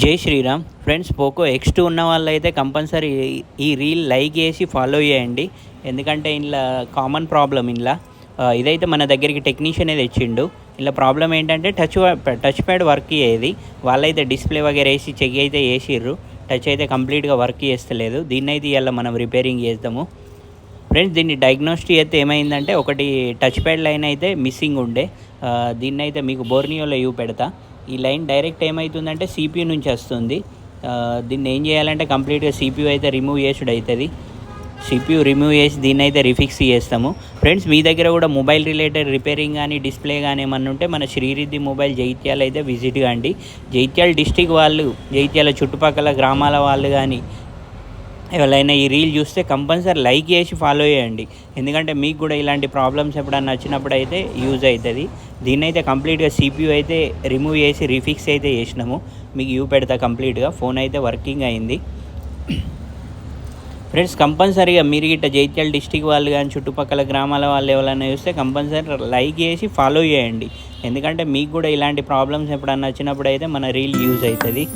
జై Sriram friends. Poco X2 ఉన్న వాళ్ళైతే కంపల్సరీ ఈ రీల్ లైక్ చేసి ఫాలో చేయండి. ఎందుకంటే ఇందులో కామన్ ప్రాబ్లం ఇందులో ఇదైతే మన దగ్గరికి టెక్నీషియన్ అయితే తెచ్చిండు. ఇలా ప్రాబ్లం ఏంటంటే టచ్ ప్యాడ్ వర్క్ అయ్యేది. వాళ్ళైతే డిస్ప్లే వగేర వేసి చెక్ అయితే చేసిర్రు. టచ్ అయితే కంప్లీట్గా వర్క్ చేస్తలేదు. దీన్ని అయితే ఇలా మనం రిపేరింగ్ చేద్దాము ఫ్రెండ్స్. దీన్ని డయాగ్నోస్టిక్ అయితే ఏమైందంటే ఒకటి టచ్ ప్యాడ్ లైన్ అయితే మిస్సింగ్ ఉండే. దీన్ని అయితే మీకు బోర్నియోలో పెడతా. ఈ లైన్ డైరెక్ట్ ఏమవుతుందంటే CPU నుంచి వస్తుంది. దీన్ని ఏం చేయాలంటే కంప్లీట్గా CPU అయితే రిమూవ్ చేసుడు అవుతుంది. CPU రిమూవ్ చేసి దీన్ని అయితే రిఫిక్స్ చేస్తాము ఫ్రెండ్స్. మీ దగ్గర కూడా మొబైల్ రిలేటెడ్ రిపేరింగ్ కానీ డిస్ప్లే కానీ ఏమన్నా ఉంటే మన శ్రీరిద్ధి మొబైల్ జైత్యాలు అయితే విజిట్ కాండి. జైత్యాల డిస్టిక్ వాళ్ళు, జైత్యాల చుట్టుపక్కల గ్రామాల వాళ్ళు కానీ ఎవరైనా ఈ రీల్ చూస్తే కంపల్సరీ లైక్ చేసి ఫాలో చేయండి. ఎందుకంటే మీకు కూడా ఇలాంటి ప్రాబ్లమ్స్ ఎప్పుడన్నా వచ్చినప్పుడు అయితే యూజ్ అవుతుంది. దీన్ని అయితే కంప్లీట్గా CPU అయితే రిమూవ్ చేసి రీఫిక్స్ అయితే చేసినాము. మీకు పెడతా కంప్లీట్గా. ఫోన్ అయితే వర్కింగ్ అయింది ఫ్రెండ్స్. కంపల్సరీగా మీరు గిట్ట జైత్యాల డిస్టిక్ వాళ్ళు కానీ చుట్టుపక్కల గ్రామాల వాళ్ళు ఎవరైనా చూస్తే కంపల్సరీ లైక్ చేసి ఫాలో చేయండి. ఎందుకంటే మీకు కూడా ఇలాంటి ప్రాబ్లమ్స్ ఎప్పుడన్నా వచ్చినప్పుడు అయితే మన రీల్ యూజ్ అవుతుంది.